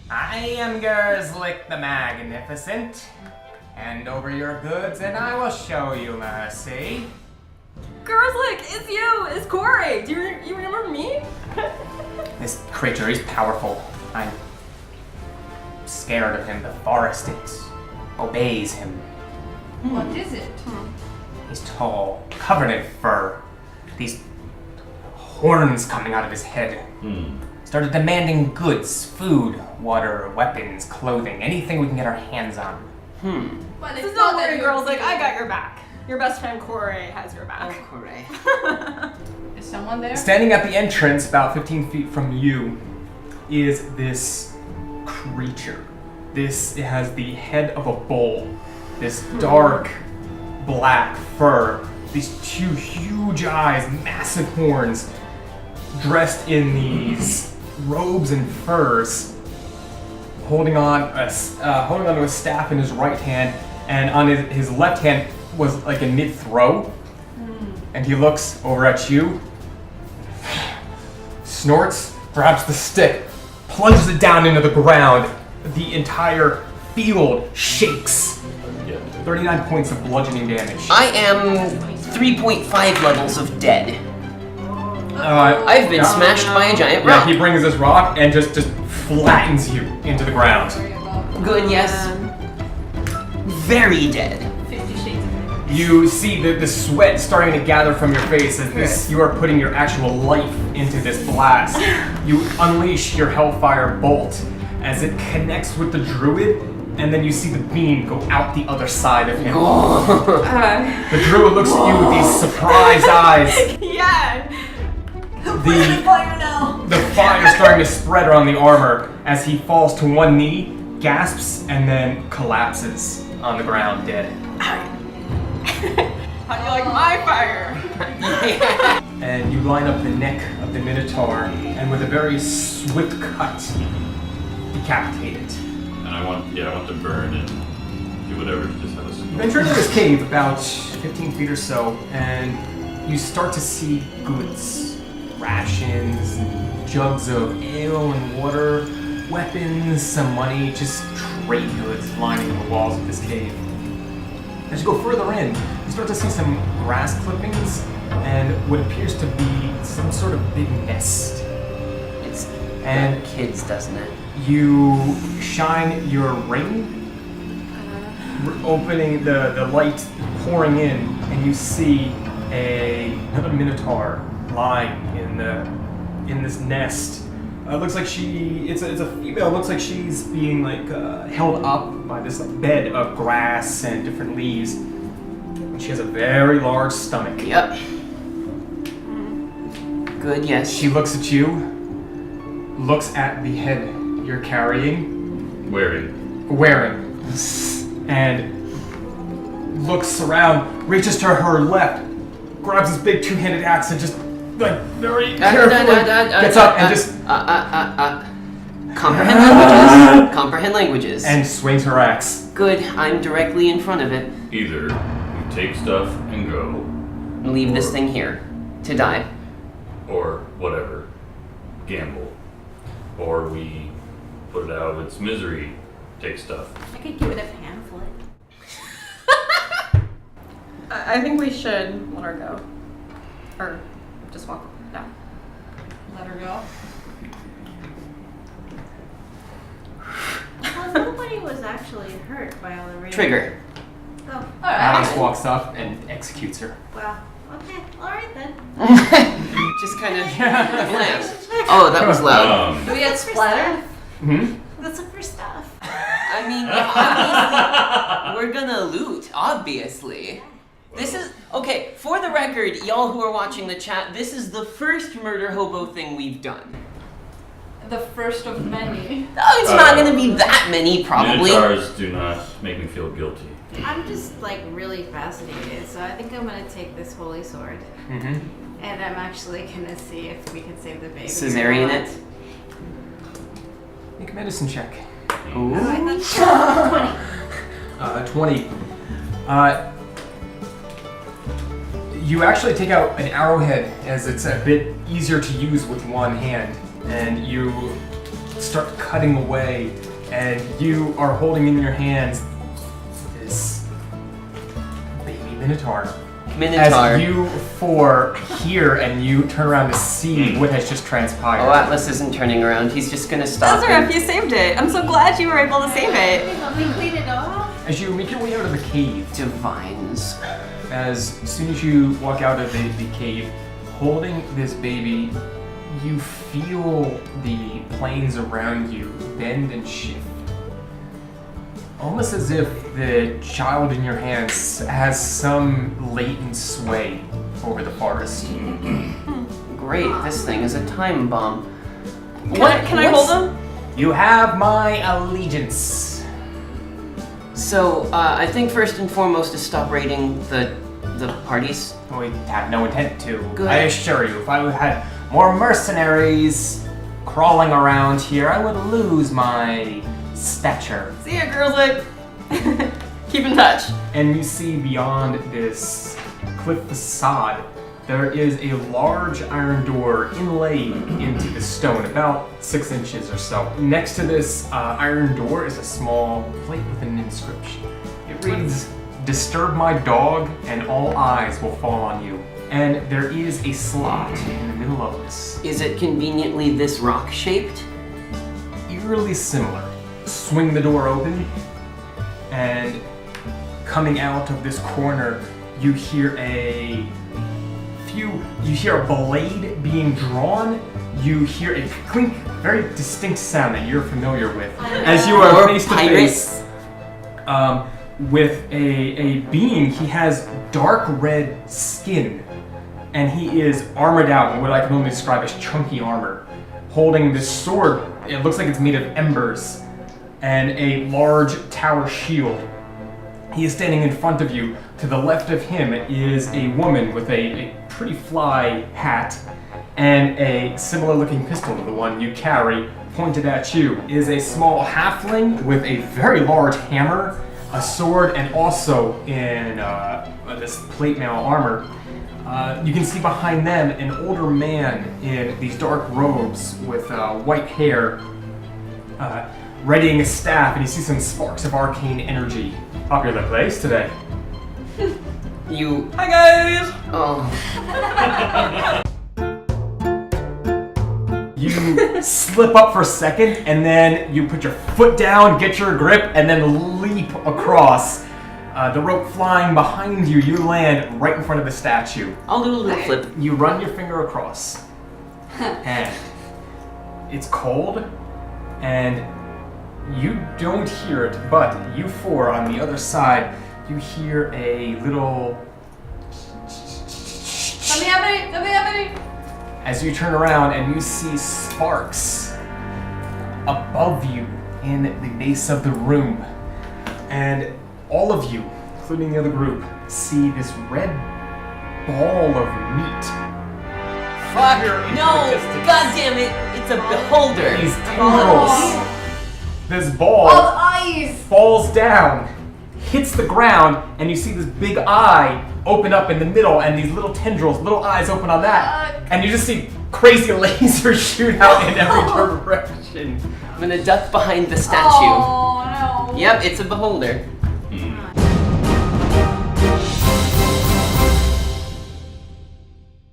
I am Girlslick the Magnificent. Hand over your goods and I will show you mercy. Girlslick, it's you! It's Corey! Do you remember me? This creature is powerful. I'm scared of him. The forest obeys him. What is it? He's tall, covered in fur. These horns coming out of his head. Started demanding goods, food, water, weapons, clothing, anything we can get our hands on. But This is not worry, Girlslick, I got your back. Your best friend Corey has your back. Oh, Corey. Is someone there? Standing at the entrance, about 15 feet from you, is this creature. It has the head of a bull. This dark black fur. These two huge eyes, massive horns, dressed in these robes and furs, holding on to a staff in his right hand, and on his left hand was like in mid-throw, and he looks over at you, snorts, grabs the stick, plunges it down into the ground. The entire field shakes. 39 points of bludgeoning damage. I am 3.5 levels of dead. Uh, I've been smashed by a giant Yeah, rock. he brings his rock and just flattens you into the ground. Good, yes. Very dead. 50 Shades of Grey. You see the sweat starting to gather from your face as you are putting your actual life into this blast. You unleash your Hellfire Bolt as it connects with the druid, and then you see the beam go out the other side of him. The druid looks at you with these surprised eyes. Yeah! The fire starting to spread around the armor as he falls to one knee, gasps, and then collapses on the ground dead. How do you like my fire? And you line up the neck of the Minotaur, and with a very swift cut, decapitate it. And I want to burn and do whatever to just have a You enter into this cave about 15 feet or so, and you start to see goods, rations, jugs of ale and water, weapons, some money, just trade goods lining the walls of this cave. As you go further in, you start to see some grass clippings and what appears to be some sort of big nest. It's And kids, doesn't it? you shine your ring, opening the light pouring in, and you see another Minotaur lying in this nest. Looks like it's a female. Looks like she's being held up by this bed of grass and different leaves. And she has a very large stomach. Yep. Good, yes. She looks at you, looks at the head you're carrying, wearing. and looks around, reaches to her left, grabs his big two-handed axe and just very carefully gets up and just comprehend languages. Comprehend languages. and swings her axe. Good, I'm directly in front of it. Either we take stuff and go, Leave this thing here to die. or whatever, gamble, or we put it out of its misery, take stuff. I could give it a pamphlet. I think we should let her go. Or just walk down. Let her go. Well, nobody was actually hurt by all the rain. Trigger. Oh, Alice walks up and executes her. well, okay, alright then. Just kind of glance. Oh, that was loud. Do we get splattered? Let's look for stuff. I mean, obviously, we're gonna loot, obviously. This is, okay, for the record, y'all who are watching the chat, this is the first murder hobo thing we've done. The first of many. Oh, it's not gonna be that many, probably. Minotaurs do not make me feel guilty. I'm just really fascinated, so I think I'm gonna take this holy sword. Mm-hmm. And I'm actually gonna see if we can save the baby. Cesarean it. Make a medicine check. Ooh. I think 20. 20. You actually take out an arrowhead as it's a bit easier to use with one hand. and you start cutting away, and you are holding in your hands this baby Minotaur. As you four hear and you turn around to see what has just transpired. Oh, Atlas isn't turning around. He's just gonna stop. Lazarus, you saved it. I'm so glad you were able to save it. Let me clean it off. As you make your way out of the cave, Divines. as soon as you walk out of the cave, holding this baby, you feel the planes around you bend and shift. Almost as if the child in your hands has some latent sway over the forest. Great, this thing is a time bomb. Can I hold him? You have my allegiance. So, I think first and foremost is stop raiding the parties. We have no intent to. Good. I assure you, if I had more mercenaries crawling around here, I would lose my stature. See ya, Girlslick. Keep in touch. And you see beyond this cliff facade, there is a large iron door inlaid into the stone, about 6 inches or so. Next to this iron door is a small plate with an inscription. It reads, "Disturb my dog and all eyes will fall on you." And there is a slot in the middle of this. Is it conveniently this rock shaped? Eerily similar. Swing the door open, and coming out of this corner, you hear a blade being drawn. You hear a clink, very distinct sound that you're familiar with, as you are Or face to face with a being. He has dark red skin, and he is armored out in what I can only describe as chunky armor, holding this sword. It looks like it's made of embers, and a large tower shield. He is standing in front of you. To the left of him is a woman with a pretty fly hat and a similar looking pistol to the one you carry pointed at you. Is a small halfling with a very large hammer, a sword, and also in this plate mail armor. You can see behind them an older man in these dark robes with white hair, readying a staff, and you see some sparks of arcane energy. Popular place today. You. Hi guys. Oh. You slip up for a second, and then you put your foot down, get your grip, and then leap across. The rope flying behind you, you land right in front of the statue. I'll do a little flip. You run your finger across, and it's cold, and you don't hear it, but you four on the other side, you hear a little... Let me have it! Let me have it! As you turn around and you see sparks above you in the base of the room. And all of you, including the other group, see this red ball of meat. Fuck! Here into No! the distance. God damn it! It's a beholder! These tendrils. This ball All the eyes! falls down, hits the ground, and you see this big eye open up in the middle, and these little tendrils, little eyes open on that. And you just see crazy lasers shoot out in every direction. I'm gonna duck behind the statue. Oh no. Yep, it's a beholder.